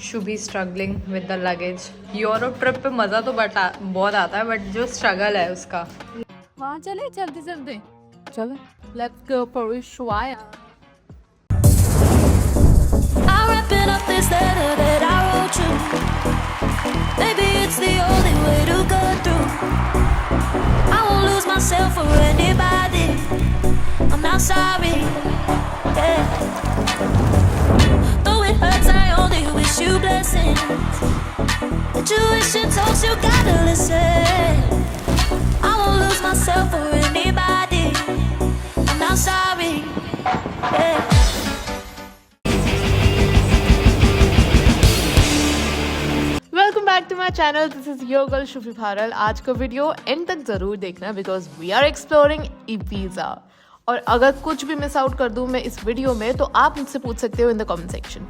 Shubhi struggling with the luggage. Europe trip पे मज़ा तो बहुत आता है, बट जो स्ट्रगल है उसका। वहाँ चले चलते चलते, चलो let's go for Ushuaia. I'm wrapping up this letter that I wrote you. Maybe it's the only way to go through. I won't lose myself for anybody. I'm not sorry. Yeah. Though it hurts, I only wish you blessings. But you wish and toast, you gotta listen. I won't lose myself for anybody. I'm not sorry. Yeah. Welcome back to my channel, this is your girl Shufi Bharal. आज का video end तक जरूर देखना because we are exploring Ibiza. और अगर कुछ भी miss out कर दूं मैं इस वीडियो में तो आप मुझसे पूछ सकते हो इन द कमेंट सेक्शन।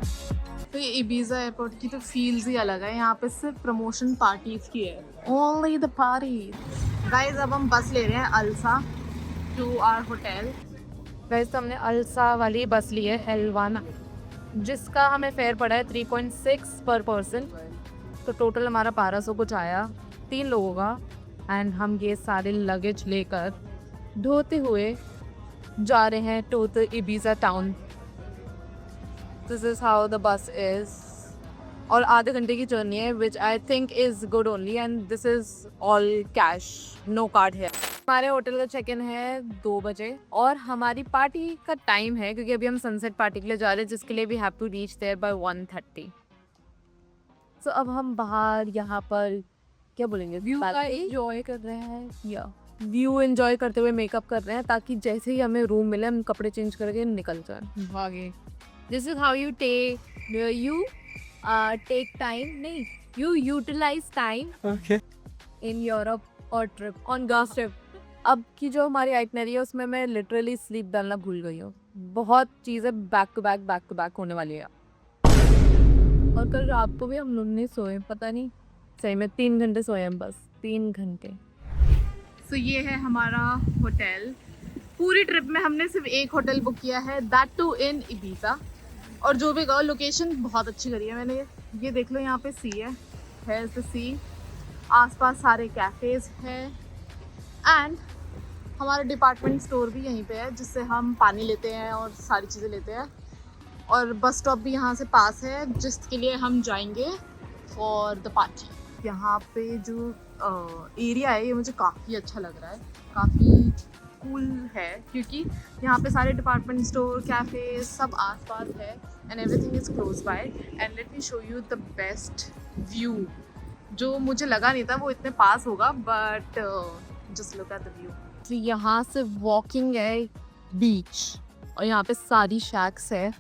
तो ये इबीजा एयरपोर्ट की तो फील्स ही अलग है। यहाँ पे सिर्फ प्रमोशन पार्टीज की है, ओनली द पार्टी। गाइस अब हम बस ले रहे हैं अल्सा टू आवर होटल। गाइस तो हमने अल्सा वाली बस ली है एलवाना, जिसका हमें फेयर पड़ा है 3.6 पर पर्सन। तो टोटल हमारा 1200 कुछ आया 3 लोगों का। एंड हम ये सारे लगेज लेकर ढोते हुए जा रहे हैं to the Ibiza town. This is how the bus is. और आधे घंटे की जर्नी है which I think is good only. And this is all cash, no card है। हमारे होटल का चेक इन है 2 बजे और हमारी पार्टी का टाइम है, क्योंकि अभी हम सनसेट पार्टी के लिए जा रहे हैं, जिसके लिए we have to reach there by 1:30। तो अब हम बाहर यहाँ पर क्या बोलेंगे, व्यू का एंजॉय कर रहे हैं, या व्यू एंजॉय करते हुए मेकअप कर रहे हैं, ताकि जैसे ही हमें रूम मिले हम कपड़े चेंज करके निकल जाए भागे। This is how you take time, नहीं you utilise time in Europe और ट्रिप ऑन गर्ल्स ट्रिप। अब की जो हमारी आइटनरी है उसमें मैं लिटरली स्लीप डालना भूल गई हूँ। बहुत चीज़ें बैक टू बैक होने वाली है। और कल रात को भी हम लोग नहीं सोए, पता नहीं, सही में 3 घंटे सोए हम, बस 3 घंटे। सो ये है हमारा होटल। पूरी ट्रिप में हमने सिर्फ एक होटल बुक किया है, दैट टू इन इबीजा। और जो भी कहो लोकेशन बहुत अच्छी करी है मैंने। ये देख लो, यहाँ पे सी है द सी, आसपास सारे कैफ़ेज़ हैं। एंड हमारा डिपार्टमेंट स्टोर भी यहीं पे है, जिससे हम पानी लेते हैं और सारी चीज़ें लेते हैं। और बस स्टॉप भी यहाँ से पास है, जिसके लिए हम जाएंगे फॉर द पार्टी। यहाँ पे जो एरिया है ये मुझे काफ़ी अच्छा लग रहा है, काफ़ी कूल है, क्योंकि यहाँ पे सारे डिपार्टमेंट स्टोर, कैफ़े सब आसपास है and everything is close by. And let me show you the best view, जो मुझे लगा नहीं था वो इतने पास होगा, but just look at the view. तो यहाँ से वॉकिंग है बीच, और यहाँ पे सारी शैक्स है,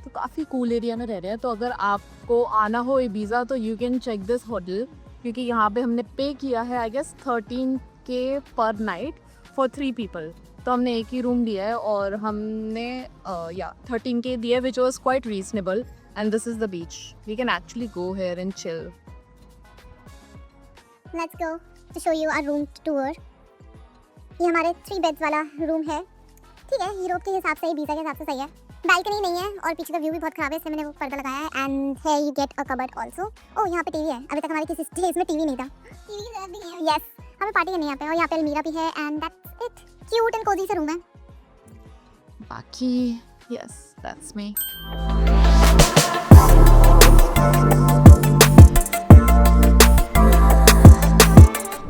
तो काफ़ी कूल एरिया में रह रहे हैं। तो अगर आपको आना हो इबीजा तो you can check this hotel, क्योंकि यहाँ पे हमने पे किया है आई गेस 13K पर नाइट फॉर 3 पीपल। तो हमने एक ही रूम लिया है और हमने 13K दिया, which was quite reasonable. And this is the beach, we can actually go here and chill. Let's go to show you our room tour. ये हमारे 3 बेड्स वाला रूम है। ठीक है, यूरोप के हिसाब से, इबीजा के हिसाब से सही है। बालकनी नहीं है और पीछे का व्यू भी बहुत खराब है, इसलिए मैंने वो पर्दा लगाया है। And here you get a cupboard also. Oh, यहाँ पे टीवी है, अभी तक हमारे किसी स्टेज में टीवी नहीं था। टीवी की जरूरत भी नहीं है। यस, हमें पार्टी करनी है यहाँ पे। और यहाँ पे अलमीरा भी है and that's it. Cute and cosy सा रूम है। बाकी yes, that's me.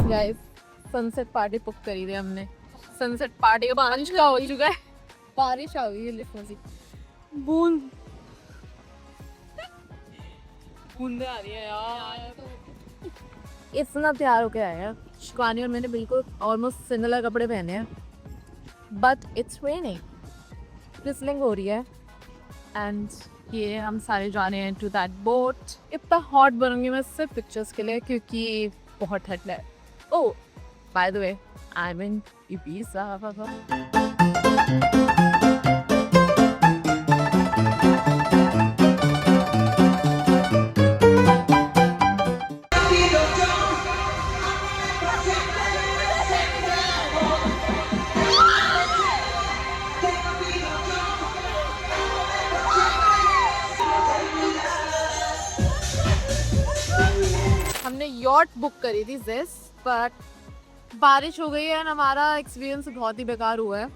Guys sunset party book करी थी हमने। सनसेट पार्टी का बारिश का हो चुका है, बारिश आ गई है, लिफ्ट में बूंदे आ रही है यार। इतना तैयार होके आए हैं शिवानी और मैंने, बिल्कुल ऑलमोस्ट सिमिलर कपड़े पहने हैं, बट इट्स रेनिंग, फिसलिंग हो रही है। एंड ये हम सारे जा रहे हैं टू दैट बोट। इतना हॉट बनूंगी मैं सिर्फ पिक्चर्स के लिए, क्योंकि बहुत ठंड है। Oh by the way, I am in Ibiza. Yacht book करी थी जिस, बट बारिश हो गई है एंड हमारा एक्सपीरियंस बहुत ही बेकार हुआ है।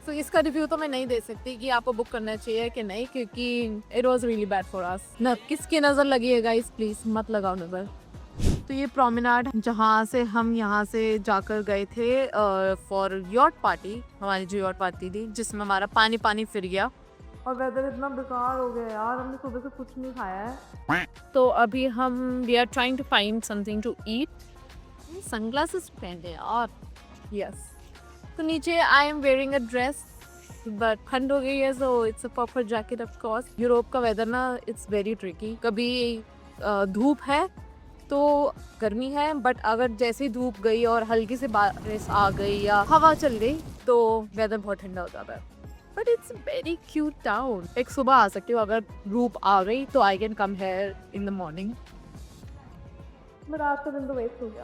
सो इसका रिव्यू तो मैं नहीं दे सकती कि आपको बुक करना चाहिए कि नहीं, क्योंकि it was really bad for us. न किसकी नज़र लगी है गाइस, प्लीज़ मत लगाओ नज़र। तो ये प्रोमेनाड जहाँ से हम यहाँ से जाकर गए थे फॉर यॉट पार्टी, हमारी जो यॉट पार्टी थी जिसमें हमारा पानी पानी फिर गया और वेदर इतना बेकार हो गया यार, हमने सुबह से कुछ नहीं खाया है। तो अभी हम we are trying to find something to eat. Sunglasses पहने और यस, तो नीचे I am wearing a dress but ठंड हो गई है, so it's a puffer jacket of course. Europe का वेदर ना इट्स वेरी ट्रिकी, कभी धूप है तो गर्मी है, बट अगर जैसे ही धूप गई और हल्की से बारिश आ गई या हवा चल गई तो वेदर बहुत ठंडा हो जाता है। But it's very cute town. एक सुबह आ सकती हूँ अगर धूप आ गई तो I can come here in the morning, but आज का दिन तो वेस्ट हो गया।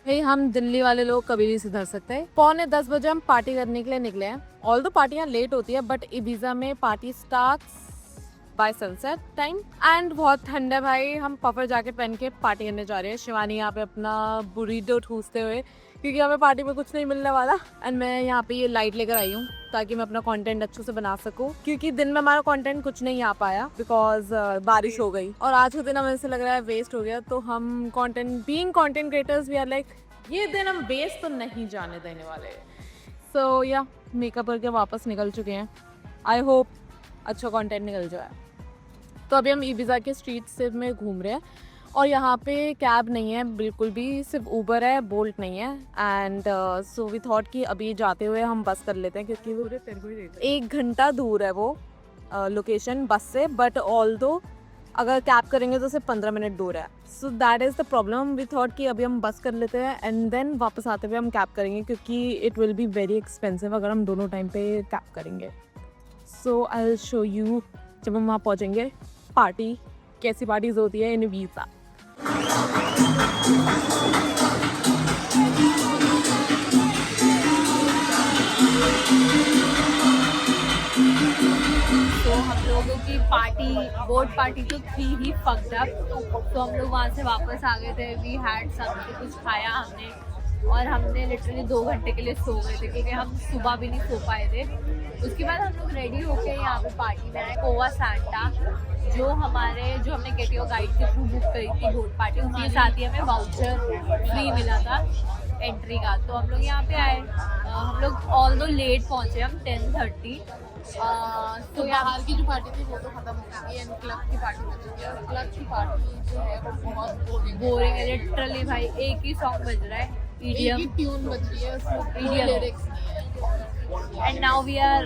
भाई हम दिल्ली वाले लोग कभी नहीं सुधर सकते। 9:45 बजे हम पार्टी करने के लिए निकले हैं। ऑल दो पार्टियाँ लेट होती है बट इबिजा में party starts by sunset time and बहुत ठंड है भाई। हम पफर जैकेट पहन के पार्टी करने जा रहे हैं। शिवानी यहाँ पे अपना बुरीटो ठूसते हुए, क्योंकि हमें पार्टी में कुछ नहीं मिलने वाला। एंड मैं यहाँ पे ये लाइट लेकर आई हूँ ताकि मैं अपना कंटेंट अच्छे से बना सकूँ, क्योंकि दिन में हमारा कंटेंट कुछ नहीं आ पाया बिकॉज बारिश हो गई और आज का दिन हमें ऐसे लग रहा है वेस्ट हो गया। तो हम being content creators we are like ये दिन हम वेस्ट तो नहीं जाने देने वाले। सो या मेकअप करके वापस निकल चुके हैं। आई होप अच्छा कंटेंट निकल जाए। तो अभी हम इबिजा के स्ट्रीट से में घूम रहे हैं और यहाँ पे कैब नहीं है बिल्कुल भी, सिर्फ ऊबर है, बोल्ट नहीं है। एंड सो वी थॉट कि अभी जाते हुए हम बस कर लेते हैं, क्योंकि वो 1 घंटा दूर है वो लोकेशन बस से, बट ऑल्दो अगर कैब करेंगे तो सिर्फ 15 मिनट दूर है। So that is the problem. We thought कि अभी हम बस कर लेते हैं एंड देन वापस आते हुए हम कैब करेंगे, क्योंकि it will be very expensive अगर हम दोनों टाइम पे कैब करेंगे। सो आई विल शो यू जब हम वहाँ पहुँचेंगे पार्टी, कैसी पार्टीज होती है इन इबिजा। तो हम लोगों की पार्टी बोट पार्टी तो थी ही फक्ड अप। तो हम लोग वहाँ से वापस आ गए थे। वी हैड समथिंग, कुछ खाया हमने और हमने लिटरली 2 घंटे के लिए सो गए थे, क्योंकि हम सुबह भी नहीं सो पाए थे। उसके बाद हम लोग रेडी होके यहाँ पे पार्टी में आए। कोवा सांटा जो हमने गेट योर गाइड के थ्रू बुक करी थी बोट पार्टी, उसके साथ ही हमें वाउचर फ्री मिला था एंट्री का। तो हम लोग यहाँ पे आए। हम लोग ऑल दो लेट पहुँचे, हम 10:30। तो बाहर की जो पार्टी थी वो तो खत्म हो गई एंड क्लब की पार्टी बची है। क्लब की पार्टी जो है वो बहुत बोरिंग है लिटरली भाई। एक ही सॉन्ग बज रहा है, एक ही ट्यून बज रही है, उसमें lyrics and now we are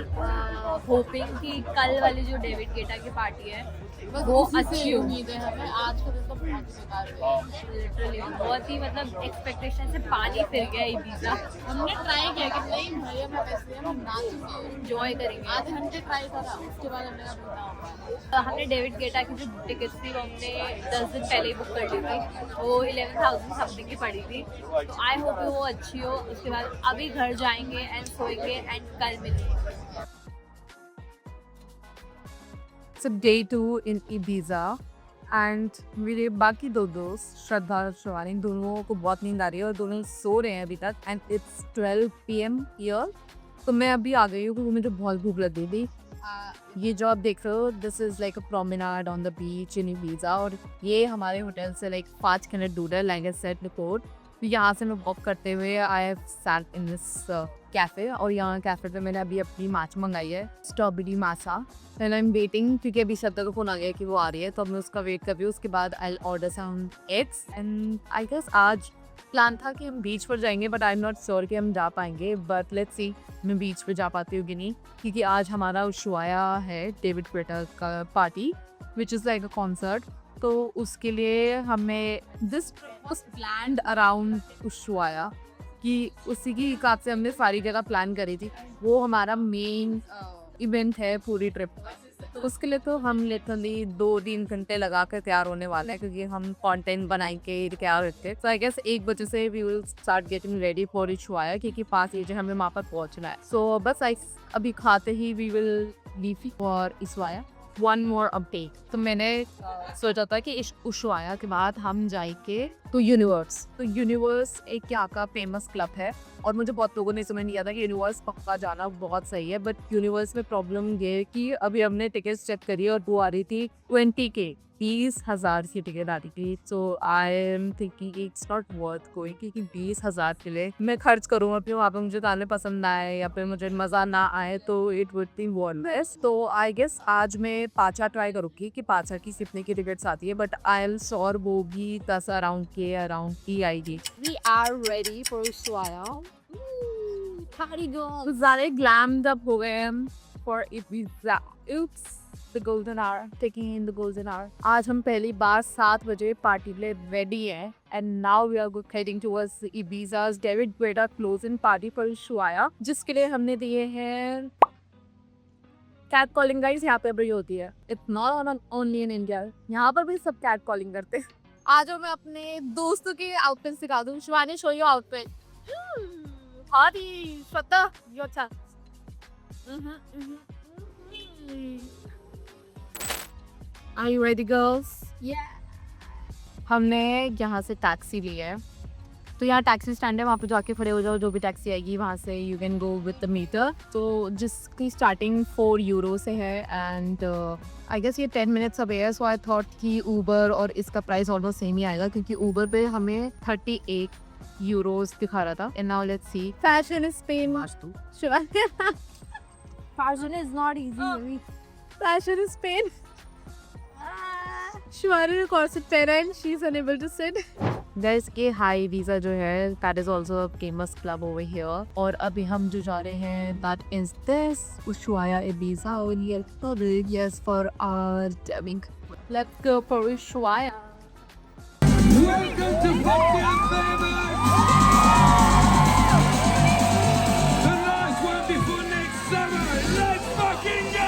hoping कि कल वाली जो डेविड गेटा की पार्टी है वो अच्छी उम्मीद है हमें। आज का दिन तो बहुत बेकार गया लिटरली, बहुत ही मतलब एक्सपेक्टेशन से पानी फिर गया इबिजा। हमने ट्राई किया कि नहीं भाई हम ऐसे हम नाचेंगे, एंजॉय करेंगे। आधे घंटे ट्राई करा, उसके बाद हमने तो हमने डेविड गेटा की जो टिकट्स थी वो हमने 10 दिन पहले ही बुक कर ली थी। वो 11,000 समथिंग की पड़ी थी। तो आई होप वो अच्छी हो। उसके बाद अभी घर जाएंगे एंड सोएंगे एंड कल मिलेंगे। So day 2 in Ibiza and मेरे बाकी 2 दोस्त श्रद्धा और शिवानी, दोनों को बहुत नींद आ रही है और दोनों सो रहे हैं अभी तक एंड इट्स 12 PM हियर। तो मैं अभी आ गई हूँ क्योंकि मुझे बहुत भूख लगी थी। ये जो आप देख रहे हो this is like a promenade on the beach in Ibiza और ये हमारे होटल से लाइक 5 मिनट दूर है, लाइक आई सेड बिफोर। तो यहाँ से मैं वॉक करते हुए I have sat in this cafe और यहाँ कैफ़े पे मैंने अभी अपनी माचा मंगाई है, strawberry matcha. And I am waiting, क्योंकि अभी श्रद्धा का फ़ोन आ गया कि वो आ रही है, तो अब मैं उसका वेट कर रही हूँ। उसके बाद I order some eggs and I guess आज प्लान था कि हम बीच पर जाएंगे, but I am not sure कि हम जा पाएंगे। बट लेट्स सी मैं बीच पर जा पाती हूँ कि नहीं, क्योंकि आज हमारा उशवाया है डेविड गेटा का party which is like a concert. तो उसके लिए हमें दिस वाज प्लान्ड अराउंड उशवाया, कि उसी की हिसाब से हमने सारी जगह प्लान करी थी। वो हमारा मेन इवेंट है पूरी ट्रिप। उसके लिए तो हम लिटरली 2-3 घंटे लगा कर तैयार होने वाले हैं, क्योंकि हम कंटेंट बनाई के तैयार रहते हैं। तो आई गेस 1 बजे से we will start getting ready for Ushuaia, क्योंकि 5 बजे हमें वहाँ पर पहुँचना है। सो बस अभी खाते ही we will leave for Ushuaia. One more update. तो मैंने सोचा था कि इस उशुआया के बाद हम जाएंगे तो यूनिवर्स एक यहाँ का फेमस क्लब है और मुझे बहुत लोगों ने समझ नहीं आता कि यूनिवर्स पक्का जाना बहुत सही है, बट यूनिवर्स में प्रॉब्लम ये है कि अभी हमने टिकट्स चेक करी और वो आ रही थी 20K, 20,000 की टिकट आ रही थी। So I am thinking it's not worth going, क्योंकि 20,000 के लिए मैं खर्च करूँ अपने वहाँ पे, मुझे गाने पसंद ना आए या फिर मुझे मज़ा ना आए तो इट वुड बी वर्थ। तो आई गेस आज मैं पाचा ट्राई करूँगी कि पाचा की कितने की टिकट्स आती है, बट आई एम श्योर वो भी 10 अराउंड की आएगी। We are ready for Ushuaia. ज़्यादा ग्लैम्ड अप हो गए हम for Ibiza. Oops, the golden hour, taking in the golden hour. आज हम पहली बार 7 बजे पार्टी के लिए रेडी हैं and now we are heading towards Ibiza's David Guetta close-in party for Ushuaia, जिसके लिए हमने दिए हैं कैट कॉलिंग। गाइस यहाँ पे भी होती है, it's not only in India, यहाँ पर भी सब कैट कॉलिंग करते हैं। आज मैं अपने दोस्तों के आउटफिट दिखा दूँ। Shivani, show your outfit. हादी श्रद्धा, यो अच्छा। Are you ready, girls? Yeah. हमने यहाँ से टैक्सी ली है, तो यहाँ टैक्सी स्टैंड है, वहाँ पे जाके खड़े हो जाओ, जो भी टैक्सी आएगी वहाँ से you can go with the meter. तो जिसकी स्टार्टिंग 4 यूरो से है एंड आई गेस ये 10 मिनट्स अवे है। सो आई थॉट कि ऊबर और इसका प्राइस ऑलमोस्ट सेम ही आएगा, क्योंकि ऊबर पे हमें 38 यूरोस दिखा रहा था। And now let's see. Fashion is pain. Fashion is not easy. Fashion is pain. Shivani ने corset पहना and she is unable to sit. Guys, ये हाई वीज़ा जो है that is also a famous club over here. और अभी हम जो जा रहे हैं that is this Ushuaia Ibiza only excluded, yes, for our dubbing. Let's go for Ushuaia. Welcome to Buckingham Famous! The last one before next summer! Let's fucking go!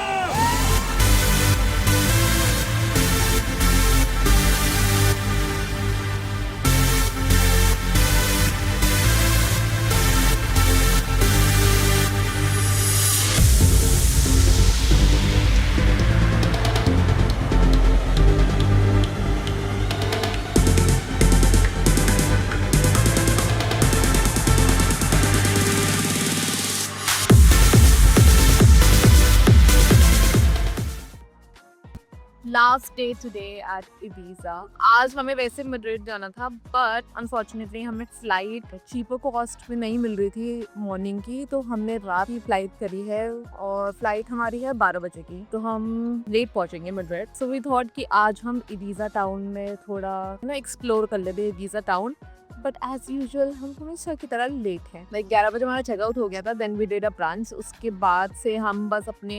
Last day today at Ibiza. आज हमें वैसे Madrid जाना था, but unfortunately हमें flight cheaper cost में नहीं मिल रही थी मॉर्निंग की, तो हमने रात की फ्लाइट करी है और फ्लाइट हमारी है 12 बजे की, तो हम लेट पहुंचेंगे मैड्रिड। सो वी थॉट कि आज हम इबीजा टाउन में थोड़ा एक्सप्लोर कर लेते Ibiza town, but as usual हम हमेशा की तरह लेट हैं। लाइक 11 बजे हमारा चेकआउट हो गया था, then we did a brunch. उसके बाद से हम बस अपने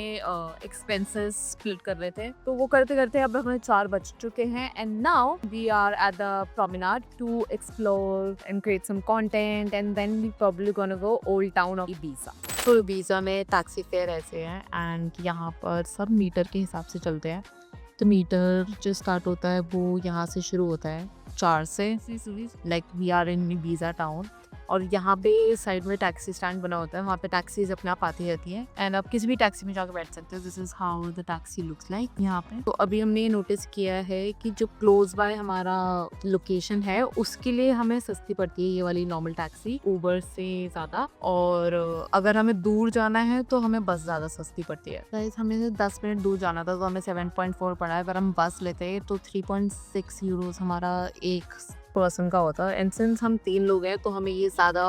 एक्सपेंसेस स्प्लिट कर रहे थे, तो वो करते करते अब हमें 4 बज चुके हैं and now we are at the promenade to explore and create some content and then we probably gonna go old town of Ibiza. तो इबीजा में टैक्सी फेयर ऐसे हैं एंड यहाँ पर सब मीटर के हिसाब से चलते हैं। तो मीटर जो स्टार्ट होता है वो यहाँ से शुरू होता है 4 से, like we are in Ibiza town. और यहाँ पे साइड में टैक्सी स्टैंड बना होता है, वहाँ पे टैक्सीज अपने आप आती रहती हैं एंड आप किसी भी टैक्सी में जाकर बैठ सकते हो। This is how the taxi looks like यहाँ पे। तो अभी हमने नोटिस किया है कि जो क्लोज बाय हमारा लोकेशन है उसके लिए हमें सस्ती पड़ती है ये वाली नॉर्मल टैक्सी ऊबर से ज़्यादा, और अगर हमें दूर जाना है तो हमें बस ज़्यादा सस्ती पड़ती है। गाइस हमें 10 मिनट दूर जाना था तो हमें 7.4 पड़ा है, अगर हम बस लेते तो 3.6 यूरोस हमारा एक पर्सन का होता है। एंड सिंस हम 3 लोग हैं तो हमें ये ज़्यादा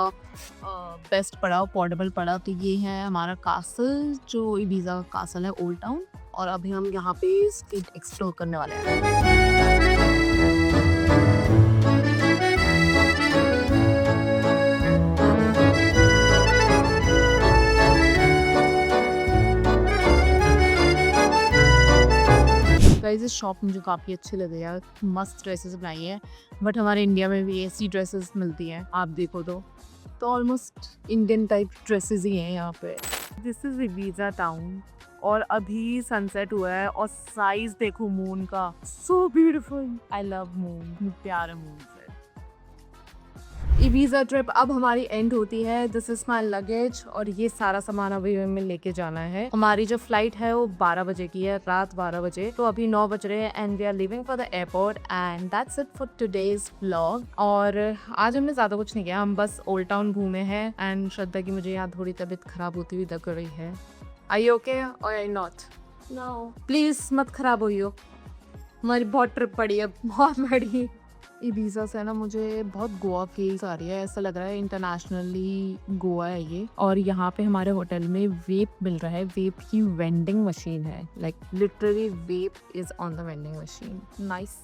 बेस्ट पड़ा, अफोर्डेबल पड़ा। तो ये है हमारा कासल, जो इबीजा का कासल है, ओल्ड टाउन, और अभी हम यहाँ पे स्ट्रीट एक्सप्लोर करने वाले हैं। गाइस इस शॉप मुझे काफ़ी अच्छी लगी यार, मस्त ड्रेसेस बनाई हैं, बट हमारे इंडिया में भी ऐसी ड्रेसेस मिलती हैं, आप देखो तो ऑलमोस्ट इंडियन टाइप ड्रेसेस ही हैं यहाँ पे। दिस इज इबीजा टाउन और अभी सनसेट हुआ है और साइज देखो मून का, so beautiful. I love moon, प्यार है मून से। इबीजा ट्रिप अब हमारी एंड होती है। दिस इज माई लगेज और ये सारा सामान अभी हमें लेके जाना है। हमारी जो फ्लाइट है वो 12 बजे की है, रात 12 बजे। तो अभी 9 बज रहे हैं and we are leaving for the airport and that's it for today's vlog. और आज हमने ज़्यादा कुछ नहीं किया, हम बस ओल्ड टाउन घूमे हैं एंड श्रद्धा की मुझे यहाँ थोड़ी तबीयत खराब होती हुई लग रही है। आई ओके और आई नॉट? नो प्लीज़ मत खराब होइयो, हमारी बहुत ट्रिप पड़ी है, बहुत बड़ी। इबीजा से ना मुझे बहुत गोवा फील्स आ रही है, ऐसा लग रहा है इंटरनेशनली गोवा है ये। और यहाँ पे हमारे होटल में वेप मिल रहा है, वेप की वेंडिंग मशीन है, like literally vape is on the vending machine. Nice.